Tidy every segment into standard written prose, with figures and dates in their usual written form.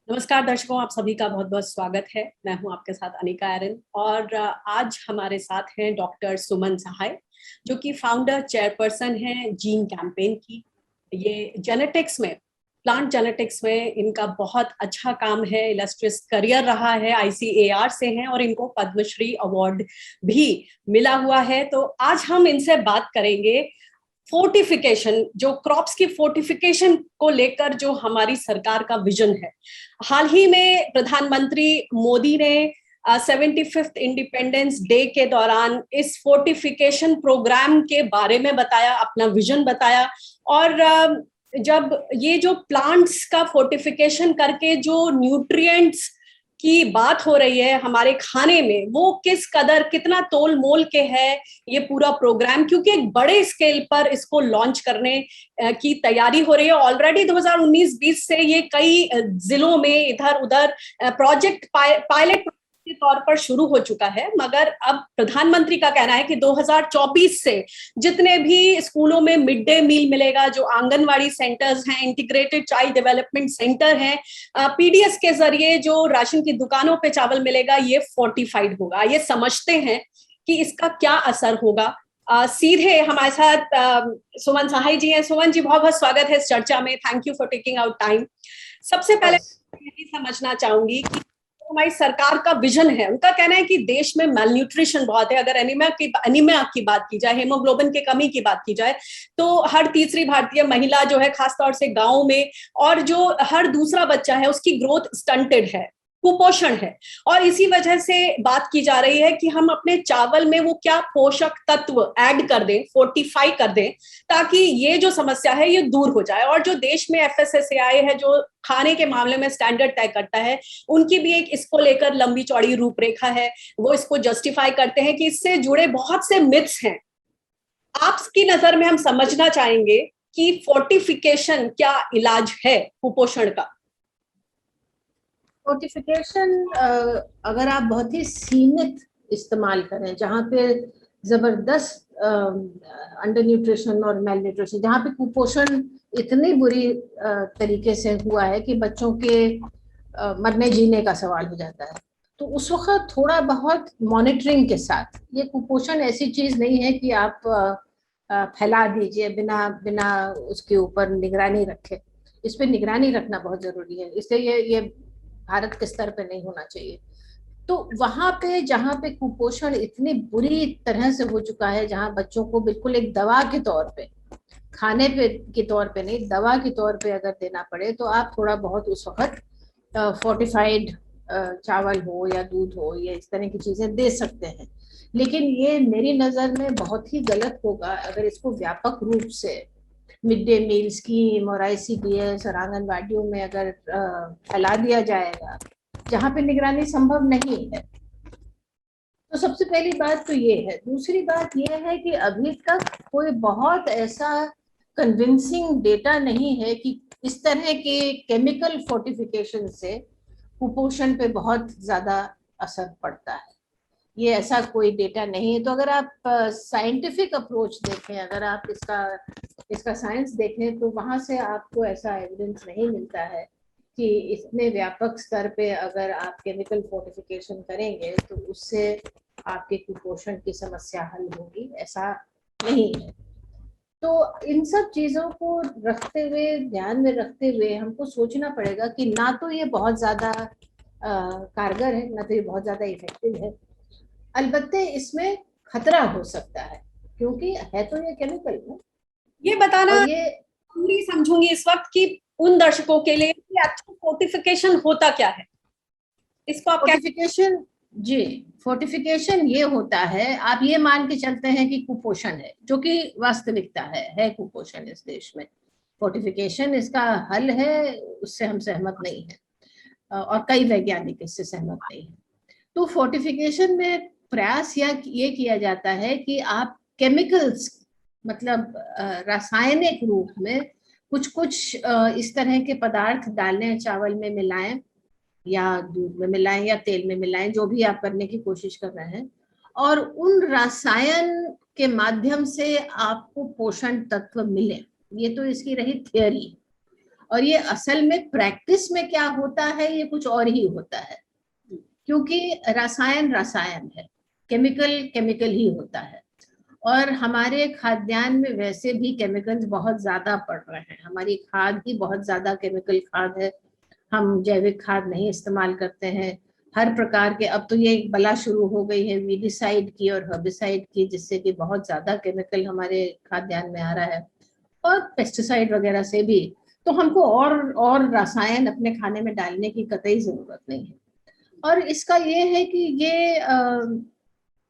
नमस्कार दर्शकों, आप सभी का बहुत बहुत स्वागत है। मैं हूं आपके साथ अनिका एरन और आज हमारे साथ हैं डॉक्टर सुमन सहाय, जो कि फाउंडर चेयरपर्सन हैं जीन कैंपेन की। ये जेनेटिक्स में, प्लांट जेनेटिक्स में इनका बहुत अच्छा काम है, इलस्ट्रियस करियर रहा है, ICAR से हैं और इनको पद्मश्री अवार्ड भी मिला हुआ है। तो आज हम इनसे बात करेंगे फोर्टिफिकेशन, जो क्रॉप्स की फोर्टिफिकेशन को लेकर जो हमारी सरकार का विजन है। हाल ही में प्रधानमंत्री मोदी ने 75th इंडिपेंडेंस डे के दौरान इस फोर्टिफिकेशन प्रोग्राम के बारे में बताया, अपना विजन बताया। और जब ये जो प्लांट्स का फोर्टिफिकेशन करके जो न्यूट्रिएंट्स की बात हो रही है हमारे खाने में, वो किस कदर कितना तोल मोल के है ये पूरा प्रोग्राम, क्योंकि एक बड़े स्केल पर इसको लॉन्च करने की तैयारी हो रही है। ऑलरेडी 2019-20 से ये कई जिलों में इधर उधर प्रोजेक्ट पायलट के तौर पर शुरू हो चुका है, मगर अब प्रधानमंत्री का कहना है कि 2024 से जितने भी स्कूलों में मिड डे मील मिलेगा, जो आंगनवाड़ी सेंटर्स हैं, इंटीग्रेटेड चाइल्ड डेवलपमेंट सेंटर हैं, PDS के जरिए जो राशन की दुकानों पे चावल मिलेगा, ये फोर्टिफाइड होगा। ये समझते हैं कि इसका क्या असर होगा। सीधे हमारे साथ सुमन सहाय जी हैं। सुमन जी, बहुत बहुत स्वागत है इस चर्चा में। Thank you for taking out time. सबसे पहले यही समझना चाहूंगी कि हमारी सरकार का विजन है, उनका कहना है कि देश में मेलन्यूट्रिशन बहुत है। अगर एनीमिया की बात की जाए, हेमोग्लोबिन की कमी की बात की जाए, तो हर तीसरी भारतीय महिला जो है, खासतौर से गांव में, और जो हर दूसरा बच्चा है उसकी ग्रोथ स्टंटेड है, कुपोषण है। और इसी वजह से बात की जा रही है कि हम अपने चावल में वो क्या पोषक तत्व ऐड कर दें, फोर्टिफाई कर दें, ताकि ये जो समस्या है ये दूर हो जाए। और जो देश में FSSAI है, जो खाने के मामले में स्टैंडर्ड तय करता है, उनकी भी एक इसको लेकर लंबी चौड़ी रूपरेखा है। वो इसको जस्टिफाई करते हैं कि इससे जुड़े बहुत से मिथ्स हैं। आपकी नजर में हम समझना चाहेंगे कि फोर्टिफिकेशन क्या इलाज है कुपोषण का। फोर्टिफिकेशन अगर आप बहुत ही सीमित इस्तेमाल करें, जहाँ पे जबरदस्त अंडर न्यूट्रिशन और मेल न्यूट्रिशन, जहाँ पे कुपोषण इतनी बुरी तरीके से हुआ है कि बच्चों के मरने जीने का सवाल हो जाता है, तो उस वक्त थोड़ा बहुत मॉनिटरिंग के साथ, ये कुपोषण ऐसी चीज नहीं है कि आप फैला दीजिए बिना बिना उसके ऊपर निगरानी रखे। इस पे निगरानी रखना बहुत जरूरी है, इसलिए ये भारत के स्तर पे नहीं होना चाहिए। तो वहां पे जहाँ पे कुपोषण इतनी बुरी तरह से हो चुका है, जहाँ बच्चों को बिल्कुल एक दवा के तौर पे, खाने पे के तौर पे नहीं, दवा के तौर पे अगर देना पड़े, तो आप थोड़ा बहुत उस वक्त फोर्टिफाइड चावल हो या दूध हो या इस तरह की चीजें दे सकते हैं। लेकिन ये मेरी नजर में बहुत ही गलत होगा अगर इसको व्यापक रूप से मिड डे मील स्कीम और ICDS और आंगनबाड़ियों में अगर फैला दिया जाएगा, जहाँ पे निगरानी संभव नहीं है। तो सबसे पहली बात तो ये है। दूसरी बात ये है कि अभी तक कोई बहुत ऐसा कन्विंसिंग डेटा नहीं है कि इस तरह के केमिकल फोर्टिफिकेशन से कुपोषण पे बहुत ज्यादा असर पड़ता है। ये ऐसा कोई डेटा नहीं है। तो अगर आप साइंटिफिक अप्रोच देखें, अगर आप इसका साइंस देखें, तो वहां से आपको ऐसा एविडेंस नहीं मिलता है कि इतने व्यापक स्तर पे अगर आप केमिकल फोर्टिफिकेशन करेंगे तो उससे आपके कुपोषण की समस्या हल होगी, ऐसा नहीं है। तो इन सब चीजों को रखते हुए, ध्यान में रखते हुए, हमको सोचना पड़ेगा कि ना तो ये बहुत ज्यादा कारगर है, ना तो ये बहुत ज्यादा इफेक्टिव है। अलबत्ते इसमें खतरा हो सकता है, क्योंकि है तो ये केमिकल है। ये बताना ये पूरी समझूंगी इस वक्त कि उन दर्शकों के लिए कि एक्चुअल फोर्टिफिकेशन होता क्या है, इसको आप फोर्टिफिकेशन, जी, फोर्टिफिकेशन ये होता है, आप ये मान के चलते हैं कि कुपोषण है, जो कि वास्तविकता है कुपोषण इस देश में। फोर्टिफिकेशन इसका हल है, उससे हम सहमत नहीं है और कई वैज्ञानिक इससे सहमत नहीं है। तो फोर्टिफिकेशन में प्रयास ये किया जाता है कि आप केमिकल्स, मतलब रासायनिक रूप में कुछ इस तरह के पदार्थ डालें, चावल में मिलाएं या दूध में मिलाएं या तेल में मिलाएं, जो भी आप करने की कोशिश कर रहे हैं, और उन रसायन के माध्यम से आपको पोषण तत्व मिले। ये तो इसकी रही थियरी। और ये असल में प्रैक्टिस में क्या होता है ये कुछ और ही होता है, क्योंकि रसायन रसायन है, केमिकल केमिकल ही होता है। और हमारे खाद्यान्न में वैसे भी केमिकल्स बहुत ज्यादा पड़ रहे हैं, हमारी खाद ही बहुत ज्यादा केमिकल खाद है, हम जैविक खाद नहीं इस्तेमाल करते हैं। हर प्रकार के, अब तो ये एक बला शुरू हो गई है वीडिसाइड की और हर्बिसाइड की, जिससे कि बहुत ज्यादा केमिकल हमारे खाद्यान्न में आ रहा है, और पेस्टिसाइड वगैरह से भी। तो हमको और रसायन अपने खाने में डालने की कतई जरूरत नहीं है। और इसका ये है कि ये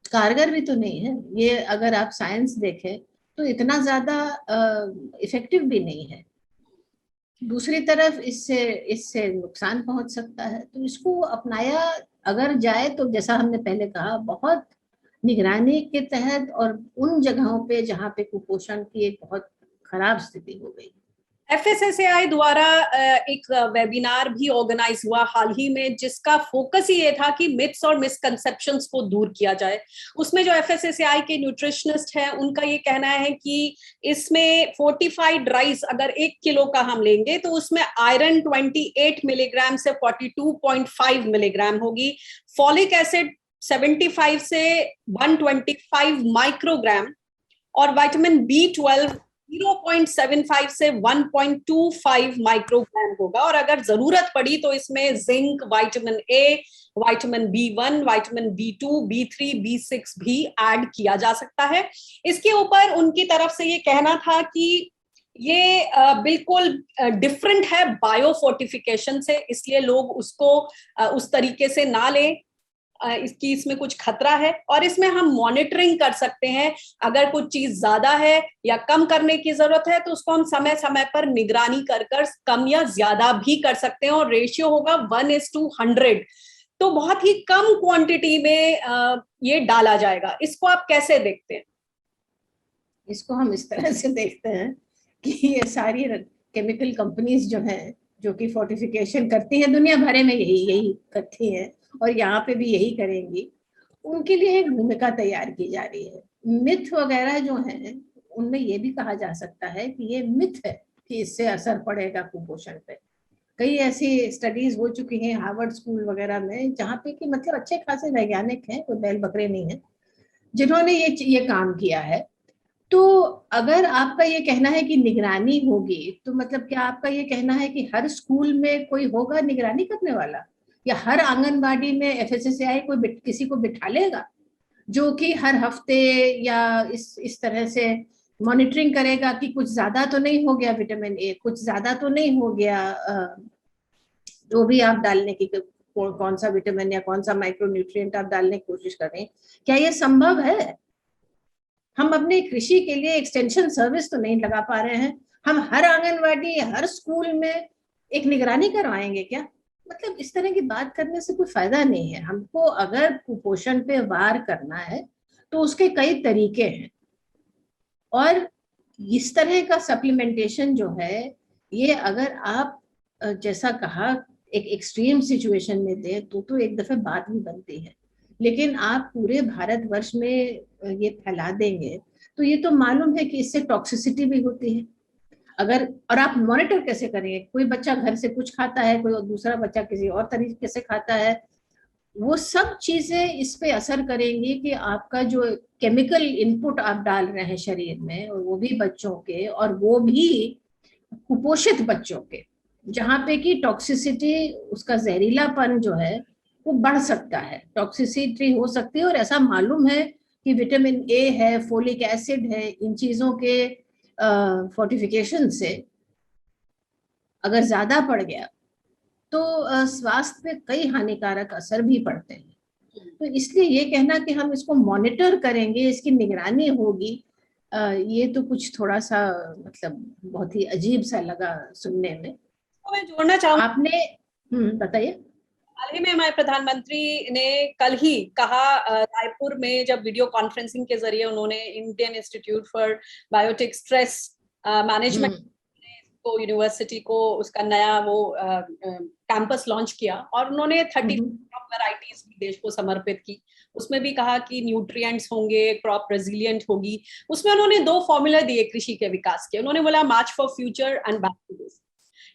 कारगर भी तो नहीं है ये, अगर आप साइंस देखें तो इतना ज्यादा इफेक्टिव भी नहीं है। दूसरी तरफ इससे इससे नुकसान पहुंच सकता है, तो इसको अपनाया अगर जाए तो जैसा हमने पहले कहा, बहुत निगरानी के तहत, और उन जगहों पे जहाँ पे कुपोषण की एक बहुत खराब स्थिति हो गई। FSSAI द्वारा एक वेबिनार भी ऑर्गेनाइज हुआ हाल ही में, जिसका फोकस ही ये था कि मिथ्स और मिसकंसेप्शंस को दूर किया जाए। उसमें जो FSSAI के न्यूट्रिशनिस्ट हैं, उनका ये कहना है कि इसमें फोर्टिफाइड राइस अगर 1 किलो का हम लेंगे तो उसमें आयरन 28 मिलीग्राम से 42.5 मिलीग्राम होगी, फॉलिक एसिड 75 से 125 माइक्रोग्राम, और विटामिन B12 0.75 से 1.25 माइक्रोग्राम होगा। और अगर जरूरत पड़ी तो इसमें zinc, vitamin A, vitamin B1, vitamin B2, B3, B6 भी ऐड किया जा सकता है। इसके ऊपर उनकी तरफ से ये कहना था कि ये बिल्कुल डिफरेंट है बायो फोर्टिफिकेशन से, इसलिए लोग उसको उस तरीके से ना लें, इसकी इसमें कुछ खतरा है। और इसमें हम मॉनिटरिंग कर सकते हैं, अगर कुछ चीज ज्यादा है या कम करने की जरूरत है तो उसको हम समय समय पर निगरानी कर कम या ज्यादा भी कर सकते हैं, और रेशियो होगा 1:100। तो बहुत ही कम क्वांटिटी में ये डाला जाएगा। इसको आप कैसे देखते हैं? इसको हम इस तरह से देखते हैं कि ये सारी केमिकल कंपनीज जो हैं, जो कि फोर्टिफिकेशन करती हैं, दुनिया भर में यही करती हैं और यहाँ पे भी यही करेंगी, उनके लिए एक भूमिका तैयार की जा रही है। मिथ वगैरह जो हैं, उनमें ये भी कहा जा सकता है कि ये मिथ है कि इससे असर पड़ेगा कुपोषण पे। कई ऐसी स्टडीज हो चुकी हैं हार्वर्ड स्कूल वगैरह में, जहाँ पे कि मतलब अच्छे खासे वैज्ञानिक हैं, कोई बैल बकरे नहीं है, जिन्होंने ये काम किया है। तो अगर आपका ये कहना है कि निगरानी होगी, तो मतलब क्या आपका ये कहना है कि हर स्कूल में कोई होगा निगरानी करने वाला, या हर आंगनबाड़ी में FSSAI कोई किसी को बिठा लेगा जो कि हर हफ्ते या इस तरह से मॉनिटरिंग करेगा कि कुछ ज्यादा तो नहीं हो गया विटामिन ए, कुछ ज्यादा तो नहीं हो गया जो भी आप डालने की, कौन सा विटामिन या कौन सा माइक्रोन्यूट्रिएंट आप डालने की कोशिश कर रहे हैं, क्या ये संभव है? हम अपने कृषि के लिए एक्सटेंशन सर्विस तो नहीं लगा पा रहे हैं, हम हर आंगनवाड़ी हर स्कूल में एक निगरानी करवाएंगे क्या? मतलब इस तरह की बात करने से कोई फायदा नहीं है। हमको अगर कुपोषण पे वार करना है तो उसके कई तरीके हैं, और इस तरह का सप्लीमेंटेशन जो है, ये अगर आप जैसा कहा एक एक्सट्रीम सिचुएशन में दे तो एक दफे बात भी बनती है, लेकिन आप पूरे भारतवर्ष में ये फैला देंगे तो ये तो मालूम है कि इससे टॉक्सिसिटी भी होती है। अगर, और आप मॉनिटर कैसे करेंगे? कोई बच्चा घर से कुछ खाता है, कोई दूसरा बच्चा किसी और तरीके से खाता है, वो सब चीजें इस पे असर करेंगी कि आपका जो केमिकल इनपुट आप डाल रहे हैं शरीर में, और वो भी बच्चों के, और वो भी कुपोषित बच्चों के, जहाँ पे कि टॉक्सिसिटी, उसका जहरीलापन जो है वो बढ़ सकता है, टॉक्सिसिटी हो सकती है। और ऐसा मालूम है कि विटामिन ए है, फोलिक एसिड है, इन चीजों के फोर्टिफिकेशन से अगर ज्यादा पड़ गया तो स्वास्थ्य पे कई हानिकारक असर भी पड़ते हैं। तो इसलिए ये कहना कि हम इसको मॉनिटर करेंगे, इसकी निगरानी होगी, ये तो कुछ थोड़ा सा मतलब बहुत ही अजीब सा लगा सुनने में। तो मैं जोड़ना चाहूंगी, आपने बताइए। हाल ही में हमारे प्रधानमंत्री ने कल ही कहा, रायपुर में जब वीडियो कॉन्फ्रेंसिंग के जरिए उन्होंने Indian institute for biotic stress management को, यूनिवर्सिटी को, उसका नया वो कैंपस लॉन्च किया, और उन्होंने 30 वैरायटीज भी देश को समर्पित की। उसमें भी कहा कि न्यूट्रिएंट्स होंगे, क्रॉप रेजिलिएंट होगी। उसमें उन्होंने 2 फॉर्मूला दिए कृषि के विकास के। उन्होंने बोला march for future and back to this.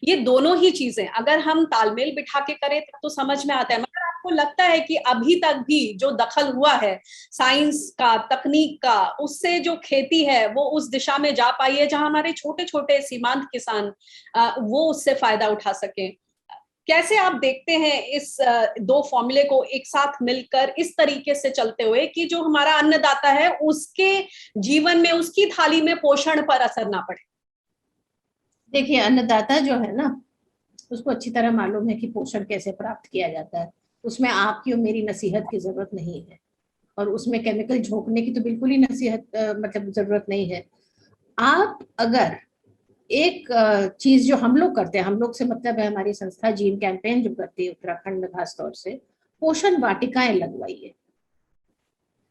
ये दोनों ही चीजें अगर हम तालमेल बिठा के करें तो समझ में आता है। मगर आपको लगता है कि अभी तक भी जो दखल हुआ है साइंस का, तकनीक का, उससे जो खेती है वो उस दिशा में जा पाई है जहां हमारे छोटे छोटे सीमांत किसान वो उससे फायदा उठा सके? कैसे आप देखते हैं इस दो फॉर्मूले को एक साथ मिलकर इस तरीके से चलते हुए कि जो हमारा अन्नदाता है उसके जीवन में, उसकी थाली में पोषण पर असर ना पड़े? देखिए, अन्नदाता जो है ना, उसको अच्छी तरह मालूम है कि पोषण कैसे प्राप्त किया जाता है। उसमें आपकी और मेरी नसीहत की जरूरत नहीं है, और उसमें केमिकल झोंकने की तो बिल्कुल ही नसीहत मतलब जरूरत नहीं है। आप अगर एक चीज जो हम लोग करते हैं, हम लोग से मतलब है हमारी संस्था जीन कैंपेन जो करती है उत्तराखंड में खास तौर से, पोषण वाटिकाएं लगवाइए,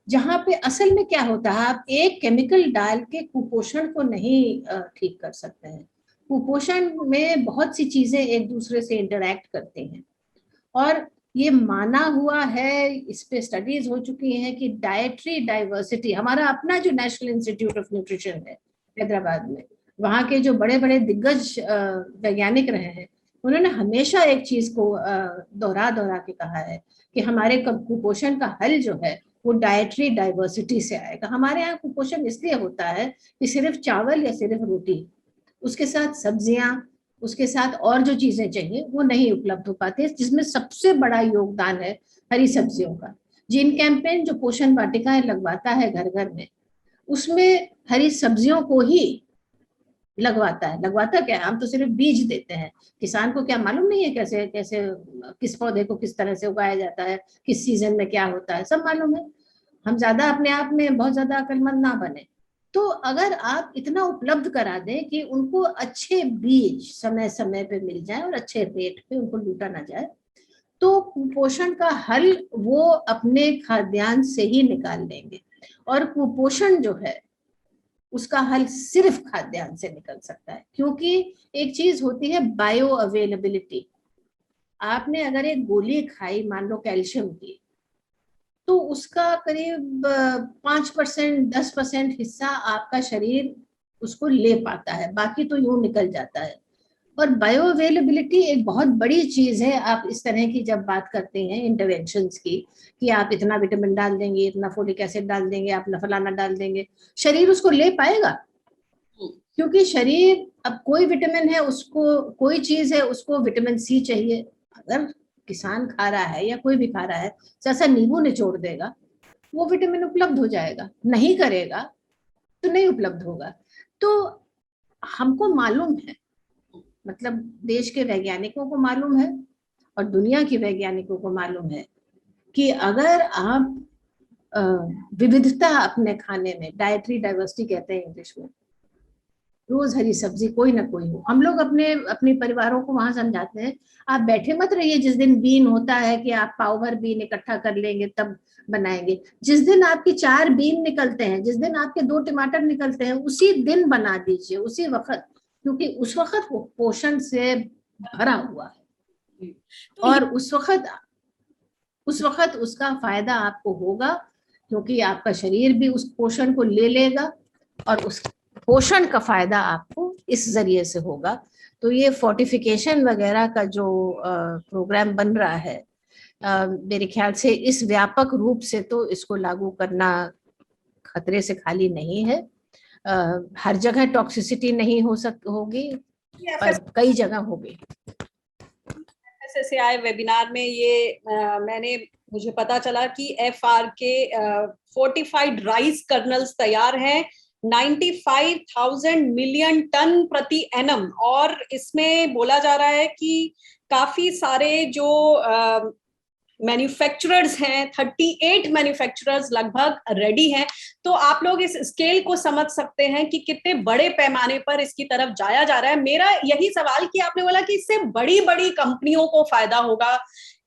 जहां पे असल में क्या होता है, आप एक केमिकल डाल के कुपोषण को नहीं ठीक कर सकते हैं। कुपोषण में बहुत सी चीजें एक दूसरे से इंटरैक्ट करती हैं, और ये माना हुआ है, इस पे स्टडीज हो चुकी हैं कि डाइटरी डाइवर्सिटी, हमारा अपना जो नेशनल इंस्टीट्यूट ऑफ न्यूट्रिशन है हैदराबाद में, वहाँ के जो बड़े बड़े दिग्गज वैज्ञानिक रहे हैं, उन्होंने हमेशा एक चीज को दोहरा दोहरा के कहा है कि हमारे कुपोषण का हल जो है वो डाइटरी डाइवर्सिटी से आएगा। हमारे यहाँ कुपोषण इसलिए होता है कि सिर्फ चावल या सिर्फ रोटी, उसके साथ सब्जियां, उसके साथ और जो चीजें चाहिए वो नहीं उपलब्ध हो पाती, जिसमें सबसे बड़ा योगदान है हरी सब्जियों का। जीन कैंपेन जो पोषण वाटिकाएं लगवाता है घर घर में, उसमें हरी सब्जियों को ही लगवाता है। लगवाता क्या है, हम तो सिर्फ बीज देते हैं। किसान को क्या मालूम नहीं है कैसे कैसे किस पौधे को किस तरह से उगाया जाता है, किस सीजन में क्या होता है, सब मालूम है। हम ज्यादा अपने आप में बहुत ज्यादा अक्लमंद ना बने। तो अगर आप इतना उपलब्ध करा दें कि उनको अच्छे बीज समय समय पे मिल जाए और अच्छे रेट पे उनको लूटा ना जाए, तो कुपोषण का हल वो अपने खाद्यान्न से ही निकाल लेंगे। और कुपोषण जो है उसका हल सिर्फ खाद्यान्न से निकल सकता है, क्योंकि एक चीज होती है बायो अवेलेबिलिटी। आपने अगर एक गोली खाई मान लो कैल्शियम की, तो उसका करीब 5% 10% हिस्सा आपका शरीर उसको ले पाता है, बाकी तो यूं निकल जाता है। और बायो अवेलेबिलिटी एक बहुत बड़ी चीज है। आप इस तरह की जब बात करते हैं इंटरवेंशंस की, कि आप इतना विटामिन डाल देंगे, इतना फोलिक एसिड डाल देंगे, आप फलाना डाल देंगे, शरीर उसको ले पाएगा? क्योंकि शरीर, अब कोई विटामिन है उसको, कोई चीज है उसको विटामिन सी चाहिए, अगर किसान खा रहा है या कोई भी खा रहा है, जैसा नींबू निचोड़ देगा वो विटामिन उपलब्ध हो जाएगा, नहीं करेगा तो नहीं उपलब्ध होगा। तो हमको मालूम है, मतलब देश के वैज्ञानिकों को मालूम है और दुनिया के वैज्ञानिकों को मालूम है कि अगर आप विविधता अपने खाने में, डाइटरी डाइवर्सिटी कहते हैं इंग्लिश में, रोज हरी सब्जी कोई ना कोई हो। हम लोग अपने परिवारों को वहां समझाते हैं, आप बैठे मत रहिए जिस दिन बीन होता है कि आप पाव भर बीन इकट्ठा कर लेंगे तब बनाएंगे। जिस दिन आपके 4 बीन निकलते हैं, जिस दिन आपके 2 टमाटर निकलते हैं, उसी दिन बना दीजिए, उसी वक्त, क्योंकि उस वक्त वो पोषण से भरा हुआ है। और उस वक्त उसका फायदा आपको होगा, क्योंकि आपका शरीर भी उस पोषण को ले लेगा और उस पोषण का फायदा आपको इस जरिए से होगा। तो ये फोर्टिफिकेशन वगैरह का जो प्रोग्राम बन रहा है, मेरे ख्याल से इस व्यापक रूप से तो इसको लागू करना खतरे से खाली नहीं है। हर जगह टॉक्सिसिटी नहीं होगी, पर कई जगह होगी। FSSAI वेबिनार में ये मुझे पता चला कि FRK फोर्टिफाइड राइस कर्नल्स तैयार हैं 95,000 मिलियन टन प्रति एनम, और इसमें बोला जा रहा है कि काफी सारे जो मैन्युफैक्चरर्स हैं, 38 मैन्युफैक्चरर्स लगभग रेडी हैं। तो आप लोग इस स्केल को समझ सकते हैं कि कितने बड़े पैमाने पर इसकी तरफ जाया जा रहा है। मेरा यही सवाल कि आपने बोला कि इससे बड़ी बड़ी कंपनियों को फायदा होगा,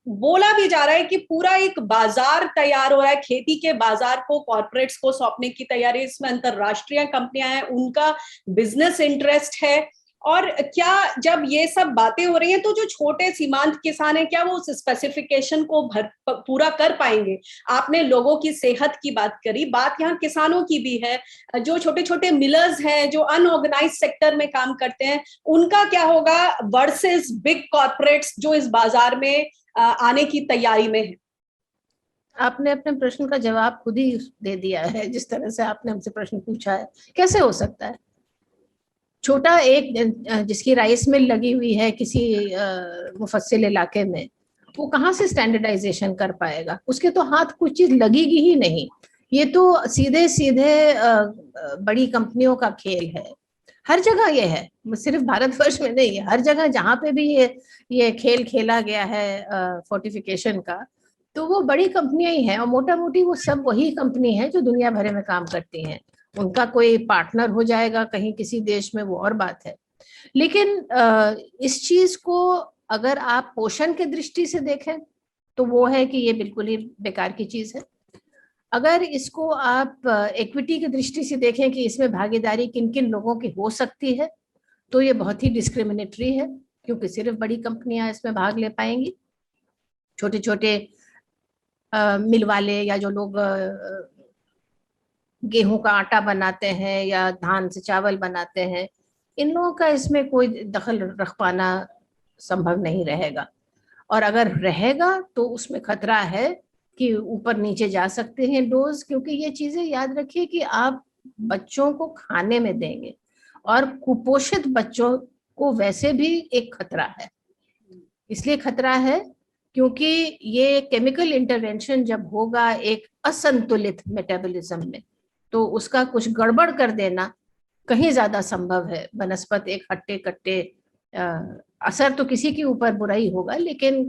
बोला भी जा रहा है कि पूरा एक बाजार तैयार हो रहा है, खेती के बाजार को कॉर्पोरेट्स को सौंपने की तैयारी, इसमें अंतरराष्ट्रीय कंपनियां हैं, उनका बिजनेस इंटरेस्ट है। और क्या जब ये सब बातें हो रही हैं तो जो छोटे सीमांत किसान हैं क्या वो उस स्पेसिफिकेशन को पूरा कर पाएंगे? आपने लोगों की सेहत की बात करी, बात यहाँ किसानों की भी है। जो छोटे छोटे मिलर्स हैं, जो अनऑर्गेनाइज सेक्टर में काम करते हैं, उनका क्या होगा वर्सेस बिग कॉर्पोरेट्स जो इस बाजार में आने की तैयारी में है? आपने अपने प्रश्न का जवाब खुद ही दे दिया है, जिस तरह से आपने हमसे प्रश्न पूछा है। कैसे हो सकता है छोटा एक जिसकी राइस मिल लगी हुई है किसी मुफस्सिल इलाके में, वो कहाँ से स्टैंडर्डाइजेशन कर पाएगा? उसके तो हाथ कुछ चीज लगेगी ही नहीं। ये तो सीधे सीधे बड़ी कंपनियों का खेल है। हर जगह ये है, सिर्फ भारतवर्ष में नहीं है, हर जगह जहाँ पे भी ये खेल खेला गया है फोर्टिफिकेशन का, तो वो बड़ी कंपनियां ही हैं। और मोटा मोटी वो सब वही कंपनी है जो दुनिया भर में काम करती हैं। उनका कोई पार्टनर हो जाएगा कहीं किसी देश में, वो और बात है। लेकिन इस चीज को अगर आप पोषण की दृष्टि से देखें तो वो है कि ये बिल्कुल ही बेकार की चीज है। अगर इसको आप इक्विटी की दृष्टि से देखें कि इसमें भागीदारी किन किन लोगों की हो सकती है, तो ये बहुत ही डिस्क्रिमिनेटरी है, क्योंकि सिर्फ बड़ी कंपनियां इसमें भाग ले पाएंगी। छोटे छोटे मिल वाले या जो लोग गेहूं का आटा बनाते हैं या धान से चावल बनाते हैं, इन लोगों का इसमें कोई दखल रख पाना संभव नहीं रहेगा। और अगर रहेगा तो उसमें खतरा है कि ऊपर नीचे जा सकते हैं डोज, क्योंकि ये चीजें याद रखिए कि आप बच्चों को खाने में देंगे, और कुपोषित बच्चों को वैसे भी एक खतरा है। इसलिए खतरा है क्योंकि ये केमिकल इंटरवेंशन जब होगा एक असंतुलित मेटाबॉलिज्म में, तो उसका कुछ गड़बड़ कर देना कहीं ज्यादा संभव है बनस्पत एक हट्टे कट्टे। असर तो किसी के ऊपर बुरा ही होगा, लेकिन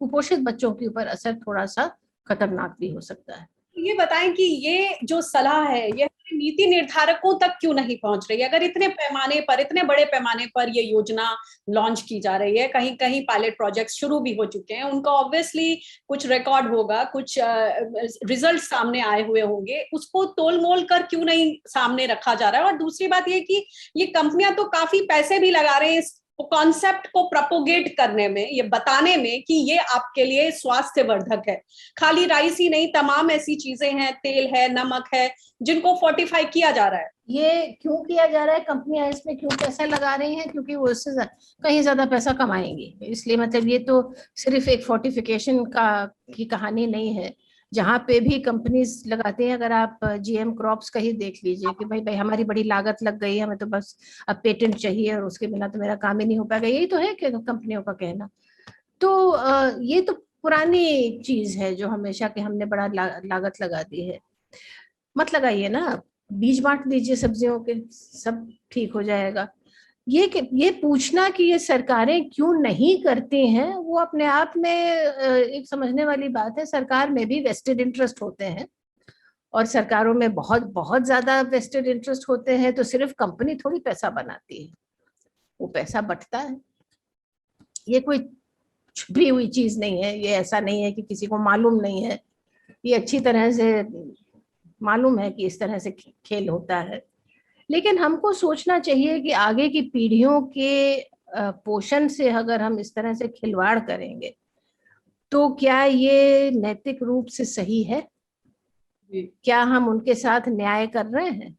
कुपोषित बच्चों के ऊपर असर थोड़ा सा खतरनाक भी हो सकता है। ये बताएं कि ये जो सलाह है ये नीति निर्धारकों तक क्यों नहीं पहुंच रही है? अगर इतने पैमाने पर, इतने बड़े पैमाने पर ये योजना लॉन्च की जा रही है, कहीं कहीं पायलट प्रोजेक्ट शुरू भी हो चुके हैं, उनका ऑब्वियसली कुछ रिकॉर्ड होगा, कुछ रिजल्ट सामने आए हुए होंगे, उसको तोल मोल कर क्यों नहीं सामने रखा जा रहा है? और दूसरी बात ये कि ये कंपनियां तो काफी पैसे भी लगा रहे हैं इस कॉन्सेप्ट को प्रोपोगेट करने में, ये बताने में कि ये आपके लिए स्वास्थ्यवर्धक है। खाली राइस ही नहीं, तमाम ऐसी चीजें हैं, तेल है, नमक है, जिनको फोर्टिफाई किया जा रहा है। ये क्यों किया जा रहा है? कंपनियां इसमें क्यों पैसा लगा रही हैं? क्योंकि वो इससे कहीं ज्यादा पैसा कमाएंगी, इसलिए। मतलब ये तो सिर्फ एक फोर्टिफिकेशन की कहानी नहीं है। जहाँ पे भी कंपनीज लगाते हैं, अगर आप जीएम क्रॉप्स का ही देख लीजिए कि भाई हमारी बड़ी लागत लग गई, हमें तो बस अब पेटेंट चाहिए और उसके बिना तो मेरा काम ही नहीं हो पाएगा, यही तो है कि कंपनियों का कहना। तो ये तो पुरानी चीज है जो हमेशा के हमने बड़ा लागत लगा दी है। मत लगाइए ना, बीज बांट दीजिए सब्जियों के, सब ठीक हो जाएगा। ये पूछना कि ये सरकारें क्यों नहीं करती हैं, वो अपने आप में एक समझने वाली बात है। सरकार में भी वेस्टेड इंटरेस्ट होते हैं, और सरकारों में बहुत बहुत ज्यादा वेस्टेड इंटरेस्ट होते हैं, तो सिर्फ कंपनी थोड़ी पैसा बनाती है, वो पैसा बंटता है। ये कोई छुपी हुई चीज नहीं है, ये ऐसा नहीं है कि किसी को मालूम नहीं है, ये अच्छी तरह से मालूम है कि इस तरह से खेल होता है। लेकिन हमको सोचना चाहिए कि आगे की पीढ़ियों के पोषण से अगर हम इस तरह से खिलवाड़ करेंगे तो क्या ये नैतिक रूप से सही है? क्या हम उनके साथ न्याय कर रहे हैं?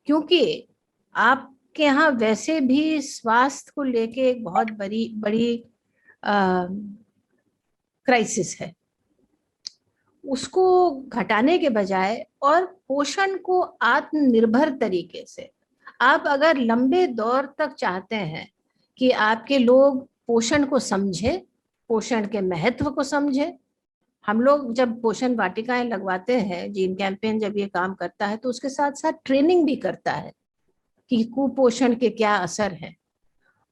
क्योंकि आपके यहाँ वैसे भी स्वास्थ्य को लेके एक बहुत बड़ी क्राइसिस है, उसको घटाने के बजाय और पोषण को आत्मनिर्भर तरीके से, आप अगर लंबे दौर तक चाहते हैं कि आपके लोग पोषण को समझे, पोषण के महत्व को समझे। हम लोग जब पोषण वाटिकाएं लगवाते हैं, जीन कैंपेन जब ये काम करता है, तो उसके साथ साथ ट्रेनिंग भी करता है कि कुपोषण के क्या असर हैं,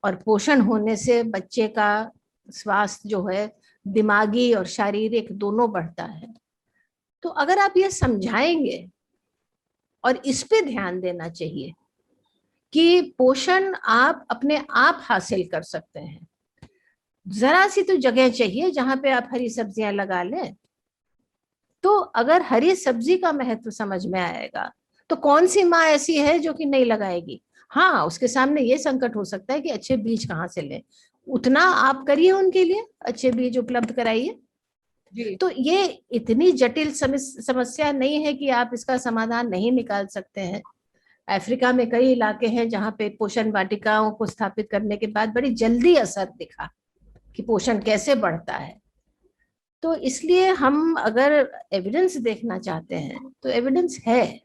और पोषण होने से बच्चे का स्वास्थ्य जो है दिमागी और शारीरिक दोनों बढ़ता है। तो अगर आप ये समझाएंगे, और इस पे ध्यान देना चाहिए कि पोषण आप अपने आप हासिल कर सकते हैं, जरा सी तो जगह चाहिए जहां पे आप हरी सब्जियां लगा लें। तो अगर हरी सब्जी का महत्व समझ में आएगा तो कौन सी माँ ऐसी है जो कि नहीं लगाएगी? हाँ, उसके सामने ये संकट हो सकता है कि अच्छे बीज कहाँ से लें। उतना आप करिए, उनके लिए अच्छे बीज उपलब्ध कराइए। तो ये इतनी जटिल समस्या नहीं है कि आप इसका समाधान नहीं निकाल सकते हैं। अफ्रीका में कई इलाके हैं जहाँ पे पोषण वाटिकाओं को स्थापित करने के बाद बड़ी जल्दी असर दिखा कि पोषण कैसे बढ़ता है। तो इसलिए हम अगर एविडेंस देखना चाहते हैं तो एविडेंस है,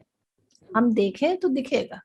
हम देखें तो दिखेगा।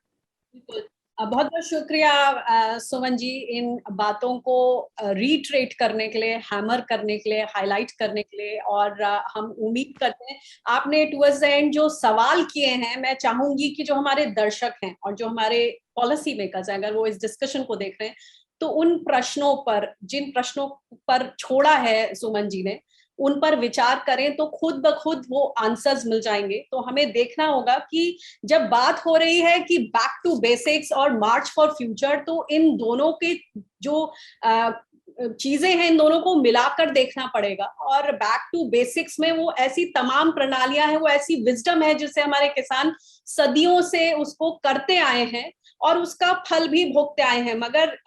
बहुत बहुत शुक्रिया सुमन जी, इन बातों को रीट्रेट करने के लिए, हैमर करने के लिए, हाईलाइट करने के लिए। और हम उम्मीद करते हैं आपने टुवर्ड्स द एंड जो सवाल किए हैं, मैं चाहूंगी कि जो हमारे दर्शक हैं और जो हमारे पॉलिसी मेकर्स हैं, अगर वो इस डिस्कशन को देख रहे हैं तो उन प्रश्नों पर, जिन प्रश्नों पर छोड़ा है सुमन जी ने, उन पर विचार करें तो खुद ब खुद वो आंसर्स मिल जाएंगे। तो हमें देखना होगा कि जब बात हो रही है कि बैक टू बेसिक्स और मार्च फॉर फ्यूचर, तो इन दोनों के जो चीजें हैं, इन दोनों को मिलाकर देखना पड़ेगा। और बैक टू बेसिक्स में वो ऐसी तमाम प्रणालियां हैं, वो ऐसी विजडम है जिसे हमारे किसान सदियों से उसको करते आए हैं और उसका फल भी भोगते आए हैं। मगर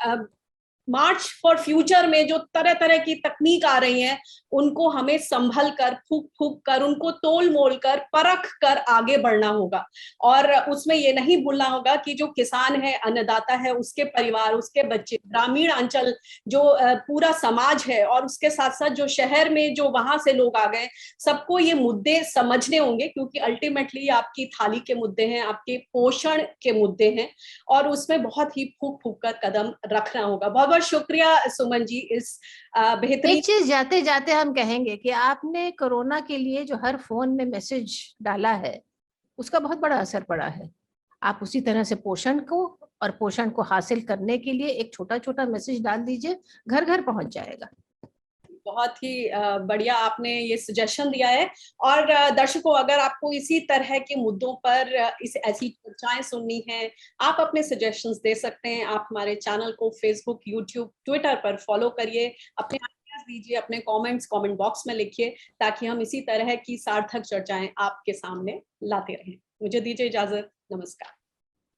मार्च फॉर फ्यूचर में जो तरह तरह की तकनीक आ रही हैं, उनको हमें संभल कर, फूक फूक कर, उनको तोल मोल कर, परख कर आगे बढ़ना होगा। और उसमें ये नहीं भूलना होगा कि जो किसान है, अन्नदाता है, उसके परिवार, उसके बच्चे, ग्रामीण अंचल जो पूरा समाज है, और उसके साथ साथ जो शहर में जो वहां से लोग आ गए, सबको ये मुद्दे समझने होंगे, क्योंकि अल्टीमेटली आपकी थाली के मुद्दे हैं, आपके पोषण के मुद्दे हैं, और उसमें बहुत ही फूक फूक कर कदम रखना होगा। बहुत बहुत शुक्रिया सुमन जी इस बेहतरीन। एक चीज जाते जाते हम कहेंगे कि आपने कोरोना के लिए जो हर फोन में मैसेज डाला है, उसका बहुत बड़ा असर पड़ा है। आप उसी तरह से पोषण को और पोषण को हासिल करने के लिए एक छोटा छोटा मैसेज डाल दीजिए, घर घर पहुंच जाएगा। बहुत ही बढ़िया आपने ये सजेशन दिया है। और दर्शकों, अगर आपको इसी तरह के मुद्दों पर इस ऐसी चर्चाएं सुननी है, आप अपने सजेशंस दे सकते हैं। आप हमारे चैनल को फेसबुक, यूट्यूब, ट्विटर पर फॉलो करिए, अपने आइडियाज दीजिए, अपने कमेंट्स कमेंट बॉक्स में लिखिए, ताकि हम इसी तरह की सार्थक चर्चाएं आपके सामने लाते रहें। मुझे दीजिए इजाजत, नमस्कार।